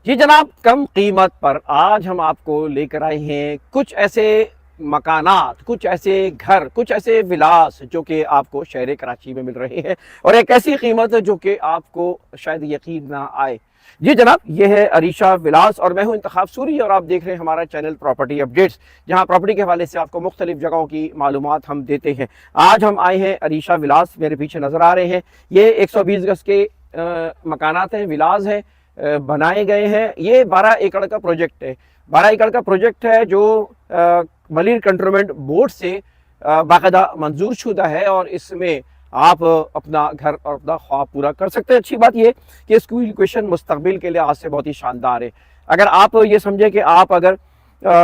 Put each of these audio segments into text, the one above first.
जी जनाब, कम कीमत पर आज हम आपको लेकर आए हैं कुछ ऐसे मकानात, कुछ ऐसे घर, कुछ ऐसे विलास जो कि आपको शहर कराची में मिल रहे हैं और एक ऐसी कीमत जो कि आपको शायद यकीन ना आए। जी जनाब, ये है अरीशा विलास और मैं हूं इंतखाब सूरी और आप देख रहे हैं हमारा चैनल प्रॉपर्टी अपडेट्स, जहां प्रॉपर्टी के हवाले से आपको मुख्तलिफ जगहों की मालूमात हम देते हैं। आज हम आए हैं अरीशा विलास, मेरे पीछे नजर आ रहे हैं। ये 120 गज के मकानात हैं, विलास हैं, बनाए गए हैं। ये 12 एकड़ का प्रोजेक्ट है। 12 एकड़ का प्रोजेक्ट है जो मलिर कंटोनमेंट बोर्ड से बाकायदा मंजूर शुदा है और इसमें आप अपना घर और अपना ख्वाब पूरा कर सकते हैं। अच्छी बात यह कि इसकी लोकेशन मुस्तकबिल के लिए आज से बहुत ही शानदार है। अगर आप ये समझे कि आप अगर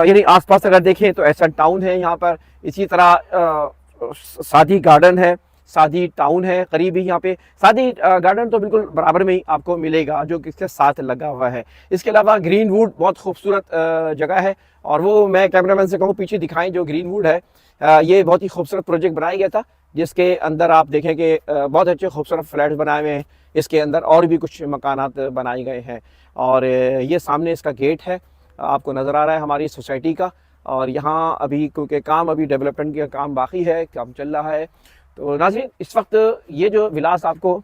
यानी आसपास अगर देखें तो एसन टाउन है यहाँ पर, इसी तरह सादी गार्डन है, सादी टाउन है करीब ही यहाँ पे। सादी गार्डन तो बिल्कुल बराबर में ही आपको मिलेगा जो कि इसके साथ लगा हुआ है। इसके अलावा ग्रीन वुड बहुत खूबसूरत जगह है और वो मैं कैमरामैन से कहूँ पीछे दिखाएं। जो ग्रीन वुड है ये बहुत ही खूबसूरत प्रोजेक्ट बनाया गया था जिसके अंदर आप देखें कि बहुत अच्छे खूबसूरत फ्लैट्स बनाए हुए हैं। इसके अंदर और भी कुछ मकानात बनाए गए हैं और ये सामने इसका गेट है, आपको नज़र आ रहा है हमारी सोसाइटी का। और यहाँ अभी क्योंकि काम अभी डेवलपमेंट का काम बाकी है, काम चल रहा है। तो नाज़रीन, इस वक्त ये जो विलास आपको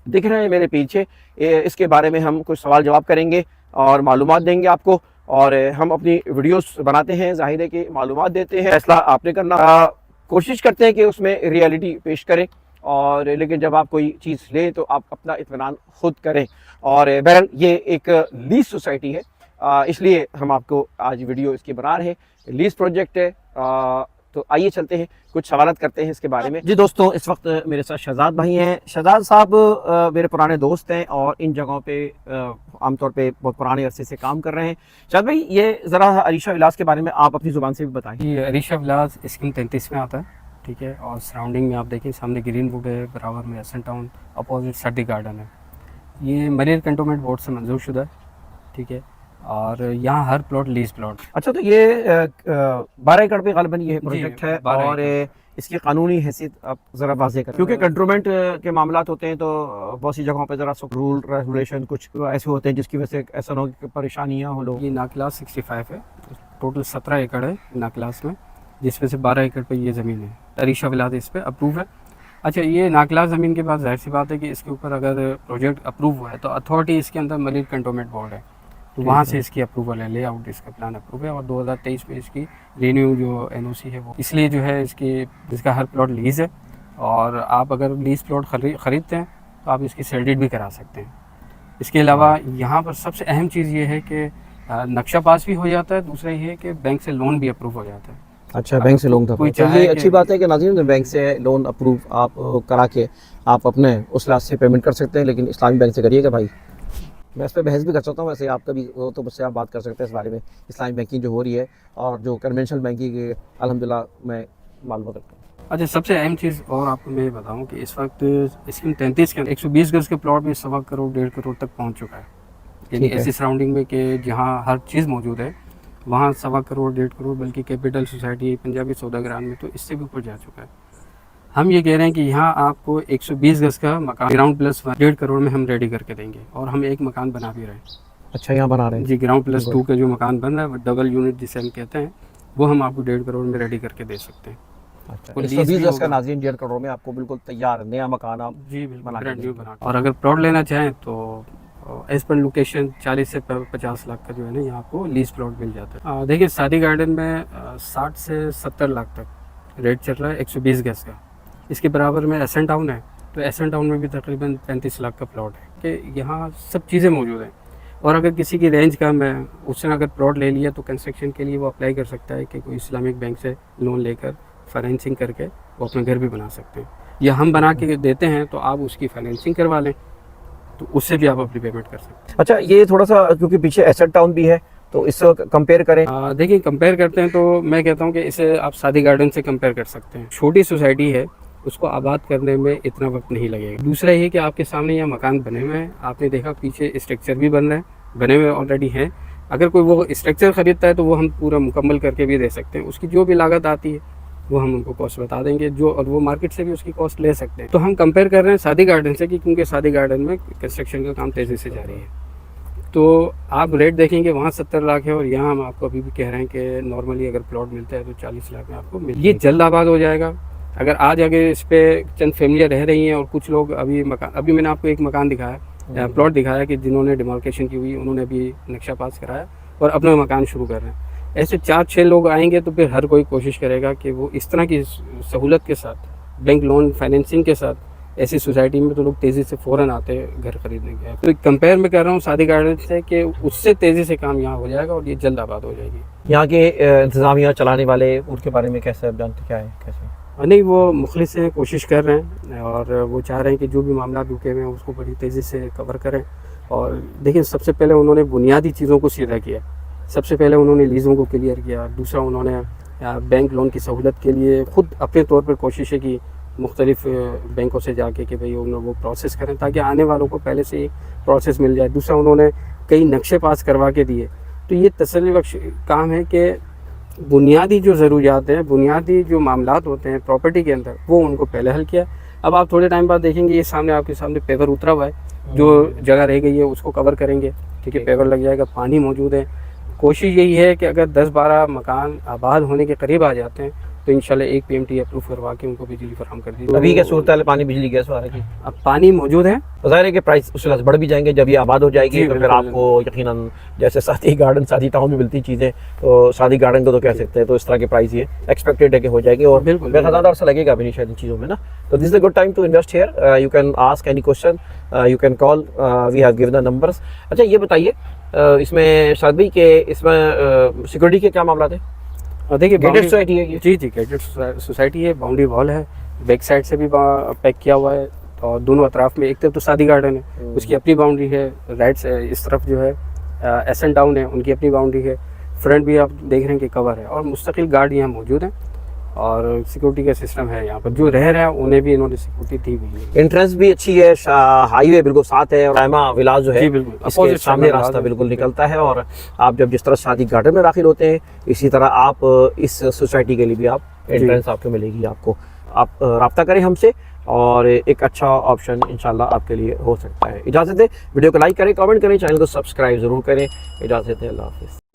दिख रहे हैं मेरे पीछे, इसके बारे में हम कुछ सवाल जवाब करेंगे और मालूमात देंगे आपको। और हम अपनी वीडियोस बनाते हैं, जाहिर है कि मालूमात देते हैं, फैसला आपने करना। कोशिश करते हैं कि उसमें रियलिटी पेश करें और लेकिन जब आप कोई चीज़ लें तो आप अपना इत्मीनान खुद करें। और बहरहाल ये एक लीज सोसाइटी है, इसलिए हम आपको आज वीडियो इसकी बना रहे हैं। लीज प्रोजेक्ट है, तो आइए चलते हैं, कुछ सवालत करते हैं इसके बारे में। जी दोस्तों, इस वक्त मेरे साथ शहजाद भाई हैं। शहजाद साहब मेरे पुराने दोस्त हैं और इन जगहों पे आमतौर पे बहुत पुराने अरसे से काम कर रहे हैं। शहजाद भाई, ये ज़रा अरीशा विलास के बारे में आप अपनी ज़ुबान से भी बताएं। ये अरीशा विलास स्कीम 33 में आता है, ठीक है। और सराउंडिंग में आप देखें, सामने ग्रीन वुड है, बराबर में एसन टाउन, अपोजिट सर्दी गार्डन है। ये मलिर कंटोनमेंट बोर्ड से मंजूर शुदा है, ठीक है। और यहाँ हर प्लॉट लीज प्लॉट। अच्छा, तो ये 12 एकड़ पे गालिबन ये प्रोजेक्ट है और इसकी कानूनी हैसियत आप ज़रा वाज़ेह करें, क्योंकि कंट्रोलमेंट के मामलात होते हैं तो बहुत सी जगहों पे ज़रा रूल रेगुलेशन कुछ ऐसे होते हैं जिसकी वजह से ऐसा ना हो कि परेशानियाँ हो लोग। ये नाक्लास 65 है, टोटल 17 एकड़ है नाक्लास में, जिसमें से 12 एकड़ पे ये ज़मीन है। अरीशा विलास इस पर अप्रूव है। अच्छा, ये नाक्लास ज़मीन के बाद जाहिर सी बात है कि इसके ऊपर अगर प्रोजेक्ट अप्रूव हुआ है तो अथॉरिटी इसके अंदर मलिर कंटोनमेंट बोर्ड है, तो वहाँ से इसकी अप्रूवल है, लेआउट इसका प्लान अप्रूव है। और 2023 में इसकी रिन्यू जो एनओसी है वो, इसलिए जो है इसकी जिसका हर प्लॉट लीज़ है। और आप अगर लीज़ प्लॉट ख़रीदते हैं तो आप इसकी सेल डीड भी करा सकते हैं। इसके अलावा यहाँ पर सबसे अहम चीज़ ये है कि नक्शा पास भी हो जाता है। दूसरा ये है कि बैंक से लोन भी अप्रूव हो जाता है। अच्छा, बैंक से लोन था, कोई चाहिए। अच्छी बात है कि नाज़रीन, बैंक से लोन अप्रूव आप करा के आप अपने उस लास्ट से पेमेंट कर सकते हैं, लेकिन इस्लामी बैंक से करिएगा भाई। मैं इस पर बहस भी कर सकता हूँ, वैसे आपका भी हो तो मुझसे आप बात कर सकते हैं इस बारे में। इस्लामी बैंकिंग जो हो रही है और जो कन्वेंशनल बैंकिंग अल्हम्दुलिल्लाह मैं मालूम रखता हूँ। अच्छा, सबसे अहम चीज़ और आपको मैं बताऊं कि इस वक्त स्कीम 33 के 120 गज के प्लॉट में 1.25 करोड़ 1.5 करोड़ तक पहुंच चुका है। यानी ऐसी सराउंडिंग में कि जहां हर चीज़ मौजूद है वहां 1.25 करोड़ 1.5 करोड़, बल्कि कैपिटल सोसाइटी पंजाबी सौदागरान में तो इससे भी ऊपर जा चुका है। हम ये कह रहे हैं कि यहाँ आपको 120 गज का मकान ग्राउंड प्लस 1.5 करोड़ में हम रेडी करके देंगे और हम एक मकान बना भी रहे हैं। अच्छा, यहाँ बना रहे हैं जी, ग्राउंड प्लस 2 का जो मकान बन रहा है, डबल यूनिट जिसे हम कहते हैं, वो हम आपको 1.5 करोड़ में रेडी करके दे सकते हैं। अच्छा, 120 गज का नाज़रीन 1.5 करोड़ में आपको बिल्कुल तैयार नया मकान आप जी बिल्कुल ब्रांड न्यू बना। और अगर प्लॉट लेना चाहें तो एज पर लोकेशन 40 से 50 लाख का जो है ना यहाँ आपको लीज प्लॉट मिल जाता है। देखिए, सादी गार्डन में 60 से 70 लाख तक रेट चल रहा है 120 गज का। इसके बराबर में एसन टाउन है, तो एसन टाउन में भी तकरीबन 35 लाख का प्लॉट है कि यहाँ सब चीज़ें मौजूद हैं। और अगर किसी की रेंज कम है, उसने अगर प्लॉट ले लिया तो कंस्ट्रक्शन के लिए वो अप्लाई कर सकता है कि कोई इस्लामिक बैंक से लोन लेकर फाइनेंसिंग करके वो अपना घर भी बना सकते हैं, या हम बना के देते हैं तो आप उसकी फाइनेंसिंग करवा लें तो उससे भी आप अपनी पेमेंट कर सकते हैं। अच्छा, ये थोड़ा सा क्योंकि पीछे एसेट टाउन भी है तो इससे कंपेयर करें। देखिए, कंपेयर करते हैं तो मैं कहता हूँ कि इसे आप सादी गार्डन से कंपेयर कर सकते हैं। छोटी सोसाइटी है, उसको आबाद करने में इतना वक्त नहीं लगेगा। दूसरा ये कि आपके सामने यहाँ मकान बने हुए हैं, आपने देखा पीछे स्ट्रक्चर भी बन रहे हैं, बने हुए ऑलरेडी हैं। अगर कोई वो स्ट्रक्चर ख़रीदता है तो वो हम पूरा मुकम्मल करके भी दे सकते हैं। उसकी जो भी लागत आती है वो हम उनको कॉस्ट बता देंगे, जो और वो मार्केट से भी उसकी कॉस्ट ले सकते हैं। तो हम कंपेयर कर रहे हैं सादी गार्डन से, कि क्योंकि सादी गार्डन में कंस्ट्रक्शन का काम तेज़ी से जारी है। तो आप रेट देखेंगे वहाँ 70 लाख है और यहाँ हम आपको अभी भी कह रहे हैं कि नॉर्मली अगर प्लॉट मिलता है तो 40 लाख में आपको मिल। ये जल्द आबाद हो जाएगा। अगर आज अगर इस पे चंद फैमिलियाँ रह रही हैं और कुछ लोग अभी मैंने आपको एक मकान दिखाया, प्लॉट दिखाया कि जिन्होंने डिमार्केशन की हुई, उन्होंने अभी नक्शा पास कराया और अपना मकान शुरू कर रहे हैं। ऐसे 4-6 लोग आएंगे तो फिर हर कोई कोशिश करेगा कि वो इस तरह की सहूलत के साथ, बैंक लोन फाइनेंसिंग के साथ, ऐसी सोसाइटी में तो लोग तेज़ी से फ़ौरन आते हैं घर खरीदने के। तो कंपेयर में कर रहा हूँ सादी गार्डन से कि उससे तेज़ी से काम यहाँ हो जाएगा और ये जल्द आबाद हो जाएगी। यहाँ के इंतज़ामिया चलाने वाले उनके बारे में कैसे आप जानते, क्या है कैसे? नहीं, वो मुखलिस हैं, कोशिश कर रहे हैं और वो चाह रहे हैं कि जो भी मामला रुके हुए हैं उसको बड़ी तेज़ी से कवर करें। और देखिए, सबसे पहले उन्होंने बुनियादी चीज़ों को सीधा किया। सबसे पहले उन्होंने लीज़ों को क्लियर किया। दूसरा, उन्होंने बैंक लोन की सहूलत के लिए ख़ुद अपने तौर पर कोशिशें की मुख्तलिफ बैंकों से जाके कि भाई वो प्रोसेस करें ताकि आने वालों को पहले से ही प्रोसेस मिल जाए। दूसरा, उन्होंने कई नक्शे पास करवा के दिए। तो ये तसल्ली बख्श काम है कि बुनियादी जो ज़रूरियात हैं, बुनियादी जो मामलात होते हैं प्रॉपर्टी के अंदर, वो उनको पहले हल किया। अब आप थोड़े टाइम बाद देखेंगे ये सामने आपके सामने पेवर उतरा हुआ है, जो जगह रह गई है उसको कवर करेंगे। ठीक है, पेवर लग जाएगा, पानी मौजूद है। कोशिश यही है कि अगर 10-12 मकान आबाद होने के करीब आ जाते हैं तो इंशाल्लाह एक PMT अप्रूव करवा के उनको बिजली फराहम कर दी। अभी क्या सूरत है पानी बिजली गैस वगैरह की? अब पानी मौजूद है, ज़ाहिर है कि प्राइस उससे बढ़ भी जाएंगे जब ये आबाद हो जाएगी। तो फिर आपको यकीनन जैसे सादी गार्डन, सादी टाउन में मिलती चीज़ें, तो सादी गार्डन को तो कह सकते हैं। तो इस तरह के प्राइस ये एक्सपेक्टेड है कि हो जाएगी और मेरा ज़्यादा अर्सा लगेगा भी नहीं शायद इन चीज़ों में ना। तो this is a good time to invest here. You can ask any question, you can call, we have given the numbers. अच्छा, ये बताइए इसमें शादी के इसमें सिक्योरिटी के क्या मामला थे? देखिए, गेटेड सोसाइटी है ये? जी, गेटेड सोसाइटी है, बाउंड्री वॉल है, बैक साइड से भी पैक किया हुआ है और दोनों अतराफ में, एक तरफ तो सादी गार्डन है उसकी अपनी बाउंड्री है, राइट से इस तरफ जो है एस एंड टाउन है उनकी अपनी बाउंड्री है, फ्रंट भी आप देख रहे हैं कि कवर है और मुस्तकिल गार्ड यहाँ मौजूद हैं और सिक्योरिटी का सिस्टम है यहाँ पर। जो रह रहे हैं उन्हें भी इन्होंने सिक्योरिटी दी हुई है। एंट्रेंस भी अच्छी है, हाईवे बिल्कुल साथ है और रायमा विलास जो है इसके सामने रास्ता बिल्कुल निकलता है। और आप जब जिस तरह सादी गार्डन में दाखिल होते हैं, इसी तरह आप इस सोसाइटी के लिए भी आप एंट्रेंस आपको मिलेगी। आपको आप रब्ता करें हमसे और एक अच्छा ऑप्शन इंशाल्लाह आपके लिए हो सकता है। इजाज़त दें, वीडियो को लाइक करें, कमेंट करें, चैनल को सब्सक्राइब ज़रूर करें। इजाज़त दें, अल्लाह हाफ़िज़।